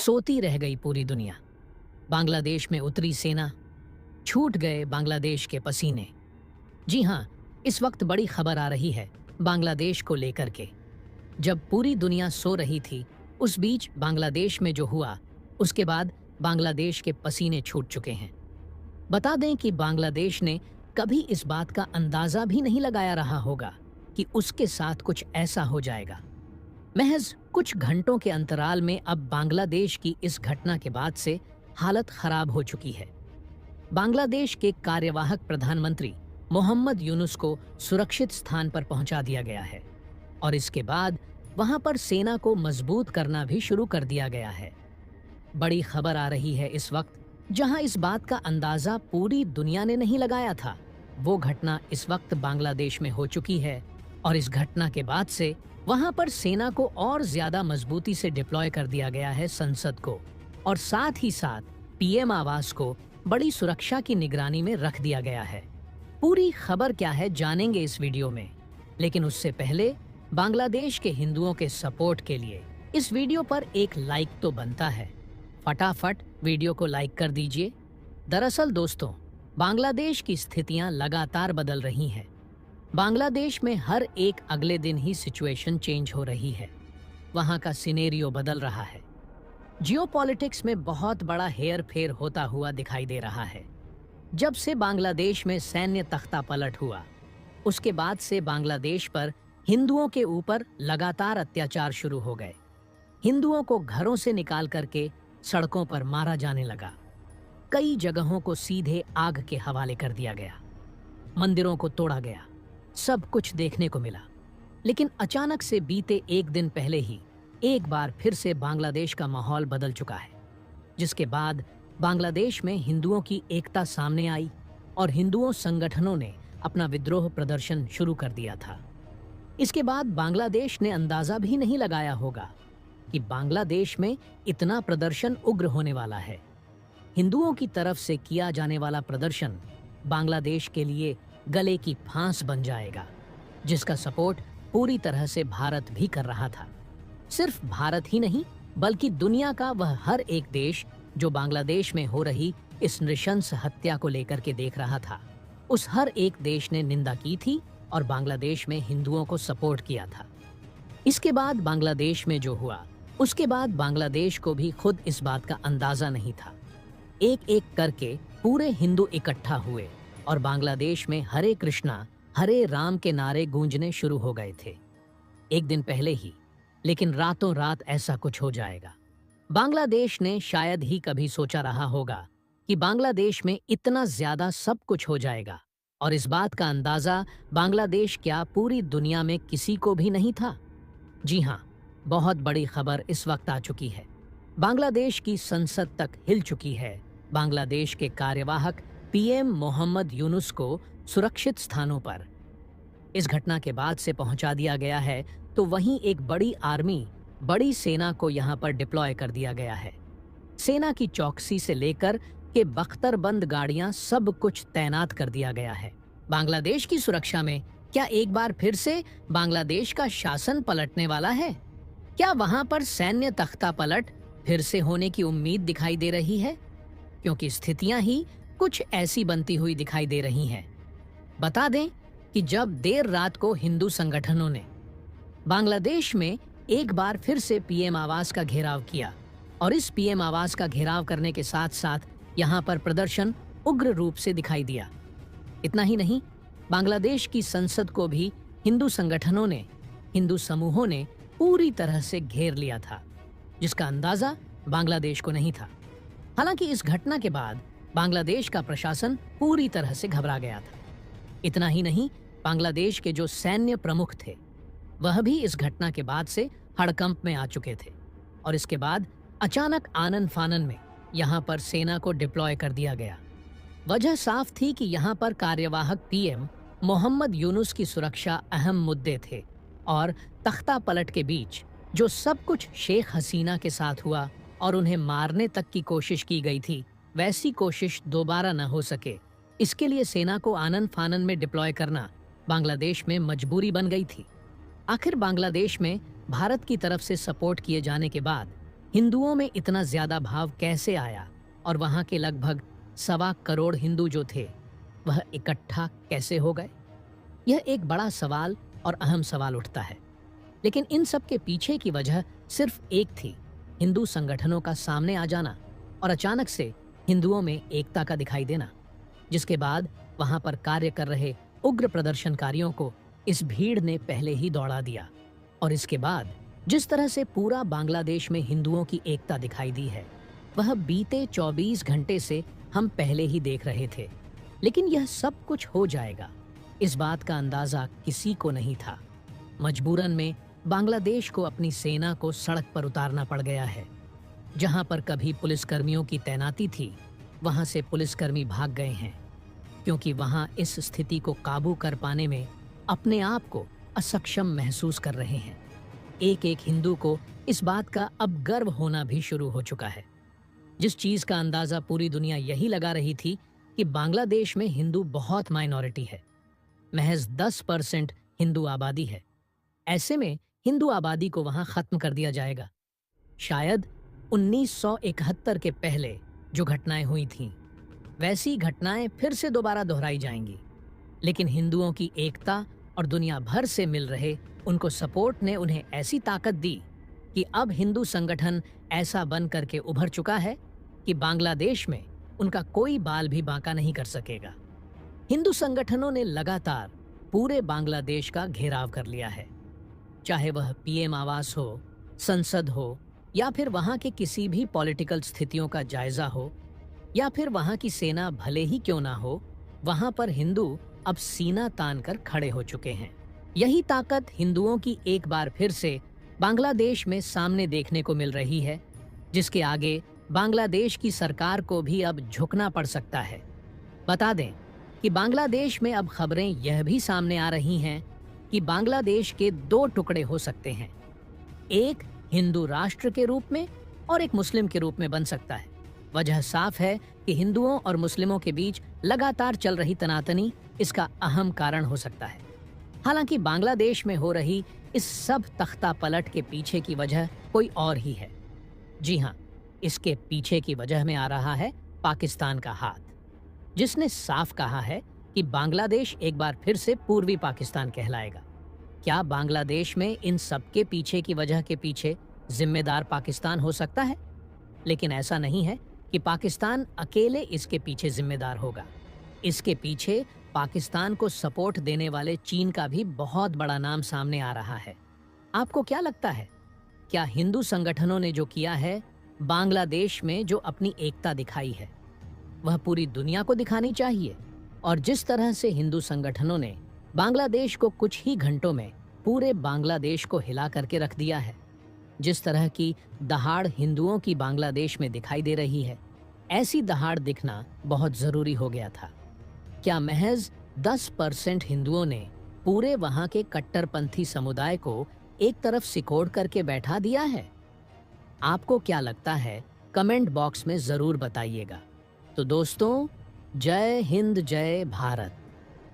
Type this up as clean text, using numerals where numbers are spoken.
सोती रह गई पूरी दुनिया। बांग्लादेश में उतरी सेना, छूट गए बांग्लादेश के पसीने। जी हाँ, इस वक्त बड़ी खबर आ रही है बांग्लादेश को लेकर के। जब पूरी दुनिया सो रही थी, उस बीच बांग्लादेश में जो हुआ, उसके बाद बांग्लादेश के पसीने छूट चुके हैं। बता दें कि बांग्लादेश ने कभी इस बात का अंदाजा भी नहीं लगाया रहा होगा कि उसके साथ कुछ ऐसा हो जाएगा। महज कुछ घंटों के अंतराल में अब बांग्लादेश की इस घटना के बाद से हालत खराब हो चुकी है। बांग्लादेश के कार्यवाहक प्रधानमंत्री मोहम्मद यूनुस को सुरक्षित स्थान पर पहुंचा दिया गया है और इसके बाद वहां पर सेना को मजबूत करना भी शुरू कर दिया गया है। बड़ी खबर आ रही है इस वक्त, जहां इस बात का अंदाजा पूरी दुनिया ने नहीं लगाया था। वो घटना इस वक्त बांग्लादेश में हो चुकी है और इस घटना के बाद से वहां पर सेना को और ज्यादा मजबूती से डिप्लॉय कर दिया गया है संसद को, और साथ ही साथ पीएम आवास को बड़ी सुरक्षा की निगरानी में रख दिया गया है। पूरी खबर क्या है जानेंगे इस वीडियो में, लेकिन उससे पहले बांग्लादेश के हिंदुओं के सपोर्ट के लिए इस वीडियो पर एक लाइक तो बनता है। फटाफट वीडियो को लाइक कर दीजिए। दरअसल दोस्तों, बांग्लादेश की स्थितियां लगातार बदल रही हैं। बांग्लादेश में हर एक अगले दिन ही सिचुएशन चेंज हो रही है। वहां का सिनेरियो बदल रहा है। जियोपॉलिटिक्स में बहुत बड़ा हेर फेर होता हुआ दिखाई दे रहा है। जब से बांग्लादेश में सैन्य तख्ता पलट हुआ, उसके बाद से बांग्लादेश पर हिंदुओं के ऊपर लगातार अत्याचार शुरू हो गए। हिंदुओं को घरों से निकाल करके सड़कों पर मारा जाने लगा। कई जगहों को सीधे आग के हवाले कर दिया गया। मंदिरों को तोड़ा गया। सब कुछ देखने को मिला। लेकिन अचानक से बीते एक दिन पहले ही एक बार फिर से बांग्लादेश का माहौल बदल चुका है, जिसके बाद बांग्लादेश में हिंदुओं की एकता सामने आई और हिंदुओं संगठनों ने अपना विद्रोह प्रदर्शन शुरू कर दिया था। इसके बाद बांग्लादेश ने अंदाजा भी नहीं लगाया होगा कि बांग्लादेश में इतना प्रदर्शन उग्र होने वाला है। हिंदुओं की तरफ से किया जाने वाला प्रदर्शन बांग्लादेश के लिए गले की फांस बन जाएगा, जिसका सपोर्ट पूरी तरह से भारत भी कर रहा था। सिर्फ भारत ही नहीं, बल्कि दुनिया का वह हर एक देश जो बांग्लादेश में हो रही इस नृशंस हत्या को लेकर के देख रहा था, उस हर एक देश ने निंदा की थी और बांग्लादेश में हिंदुओं को सपोर्ट किया था। इसके बाद बांग्लादेश में जो हुआ, उसके बाद बांग्लादेश को भी खुद इस बात का अंदाजा नहीं था। एक एक करके पूरे हिंदू इकट्ठा हुए और बांग्लादेश में हरे कृष्णा हरे राम के नारे गूंजने शुरू हो गए थे एक दिन पहले ही। लेकिन रातों रात ऐसा कुछ हो जाएगा, बांग्लादेश ने शायद ही कभी सोचा रहा होगा कि बांग्लादेश में इतना ज्यादा सब कुछ हो जाएगा। और इस बात का अंदाजा बांग्लादेश क्या पूरी दुनिया में किसी को भी नहीं था। जी हाँ, बहुत बड़ी खबर इस वक्त आ चुकी है। बांग्लादेश की संसद तक हिल चुकी है। बांग्लादेश के कार्यवाहक पीएम मोहम्मद यूनुस को सुरक्षित स्थानों पर इस घटना के बाद से पहुंचा दिया गया है, तो वहीं एक बड़ी आर्मी, बड़ी सेना को यहां पर डिप्लॉय कर दिया गया है। सेना की चौकसी से लेकर के बख्तरबंद गाड़ियां, सब कुछ तैनात कर दिया गया है। बांग्लादेश की सुरक्षा में क्या एक बार फिर से बांग्लादेश का शासन पलटने वाला है? क्या वहां पर सैन्य तख्ता पलट फिर से होने की उम्मीद दिखाई दे रही है? क्योंकि स्थितियां ही कुछ ऐसी बनती हुई दिखाई दे रही हैं। बता दें कि जब देर रात को हिंदू संगठनों ने बांग्लादेश में एक बार फिर से पीएम आवास का घेराव किया और इस पीएम आवास का घेराव करने के साथ साथ यहां पर प्रदर्शन उग्र रूप से दिखाई दिया। इतना ही नहीं, बांग्लादेश की संसद को भी हिंदू संगठनों ने, हिंदू समूहों ने पूरी तरह से घेर लिया था, जिसका अंदाजा बांग्लादेश को नहीं था। हालांकि इस घटना के बाद बांग्लादेश का प्रशासन पूरी तरह से घबरा गया था। इतना ही नहीं, बांग्लादेश के जो सैन्य प्रमुख थे, वह भी इस घटना के बाद से हड़कंप में आ चुके थे और इसके बाद अचानक आनन फानन में यहां पर सेना को डिप्लॉय कर दिया गया। वजह साफ थी कि यहां पर कार्यवाहक पीएम मोहम्मद यूनुस की सुरक्षा अहम मुद्दे थे और तख्ता पलट के बीच जो सब कुछ शेख हसीना के साथ हुआ और उन्हें मारने तक की कोशिश की गई थी, वैसी कोशिश दोबारा न हो सके, इसके लिए सेना को आनन फानन में डिप्लॉय करना बांग्लादेश में मजबूरी बन गई थी। आखिर बांग्लादेश में भारत की तरफ से सपोर्ट किए जाने के बाद हिंदुओं में इतना ज्यादा भाव कैसे आया और वहां के लगभग 1.25 करोड़ हिंदू जो थे वह इकट्ठा कैसे हो गए? यह एक बड़ा सवाल और अहम सवाल उठता है। लेकिन इन सब के पीछे की वजह सिर्फ एक थी, हिंदू संगठनों का सामने आ जाना और अचानक से हिंदुओं में एकता का दिखाई देना, जिसके बाद वहां पर कार्य कर रहे उग्र प्रदर्शनकारियों को इस भीड़ ने पहले ही दौड़ा दिया। और इसके बाद जिस तरह से पूरा बांग्लादेश में हिंदुओं की एकता दिखाई दी है, वह बीते 24 घंटे से हम पहले ही देख रहे थे। लेकिन यह सब कुछ हो जाएगा, इस बात का अंदाजा किसी को नहीं था। मजबूरन में बांग्लादेश को अपनी सेना को सड़क पर उतारना पड़ गया है। जहां पर कभी पुलिसकर्मियों की तैनाती थी, वहां से पुलिसकर्मी भाग गए हैं, क्योंकि वहां इस स्थिति को काबू कर पाने में अपने आप को असक्षम महसूस कर रहे हैं। एक एक हिंदू को इस बात का अब गर्व होना भी शुरू हो चुका है। जिस चीज का अंदाजा पूरी दुनिया यही लगा रही थी कि बांग्लादेश में हिंदू बहुत माइनॉरिटी है, महज 10% हिंदू आबादी है। ऐसे में हिंदू आबादी को वहां खत्म कर दिया जाएगा। शायद 1971 के पहले जो घटनाएं हुई थीं, वैसी घटनाएं फिर से दोबारा दोहराई जाएंगी। लेकिन हिंदुओं की एकता और दुनिया भर से मिल रहे उनको सपोर्ट ने उन्हें ऐसी ताकत दी कि अब हिंदू संगठन ऐसा बन करके उभर चुका है कि बांग्लादेश में उनका कोई बाल भी बांका नहीं कर सकेगा। हिंदू संगठनों ने लगातार पूरे बांग्लादेश का घेराव कर लिया है, चाहे वह पीएम आवास हो, संसद हो, या फिर वहां के किसी भी पॉलिटिकल स्थितियों का जायजा हो, या फिर वहां की सेना भले ही क्यों ना हो, वहां पर हिंदू अब सीना तान कर खड़े हो चुके हैं। यही ताकत हिंदुओं की एक बार फिर से बांग्लादेश में सामने देखने को मिल रही है, जिसके आगे बांग्लादेश की सरकार को भी अब झुकना पड़ सकता है। बता दें कि बांग्लादेश में अब खबरें यह भी सामने आ रही हैं कि बांग्लादेश के 2 टुकड़े हो सकते हैं, एक हिंदू राष्ट्र के रूप में और एक मुस्लिम के रूप में बन सकता है। वजह साफ है कि हिंदुओं और मुस्लिमों के बीच लगातार चल रही तनातनी इसका अहम कारण हो सकता है। हालांकि बांग्लादेश में हो रही इस सब तख्ता पलट के पीछे की वजह कोई और ही है। जी हाँ, इसके पीछे की वजह में आ रहा है पाकिस्तान का हाथ, जिसने साफ कहा है कि बांग्लादेश एक बार फिर से पूर्वी पाकिस्तान कहलाएगा। क्या बांग्लादेश में इन सब के पीछे की वजह के पीछे जिम्मेदार पाकिस्तान हो सकता है? लेकिन ऐसा नहीं है कि पाकिस्तान अकेले इसके पीछे जिम्मेदार होगा। इसके पीछे पाकिस्तान को सपोर्ट देने वाले चीन का भी बहुत बड़ा नाम सामने आ रहा है। आपको क्या लगता है, क्या हिंदू संगठनों ने जो किया है, बांग्लादेश में जो अपनी एकता दिखाई है, वह पूरी दुनिया को दिखानी चाहिए? और जिस तरह से हिंदू संगठनों ने बांग्लादेश को कुछ ही घंटों में पूरे बांग्लादेश को हिला करके रख दिया है, जिस तरह की दहाड़ हिंदुओं की बांग्लादेश में दिखाई दे रही है, ऐसी दहाड़ दिखना बहुत जरूरी हो गया था। क्या महज 10% हिंदुओं ने पूरे वहां के कट्टरपंथी समुदाय को एक तरफ सिकोड़ करके बैठा दिया है? आपको क्या लगता है, कमेंट बॉक्स में जरूर बताइएगा। तो दोस्तों, जय हिंद, जय भारत।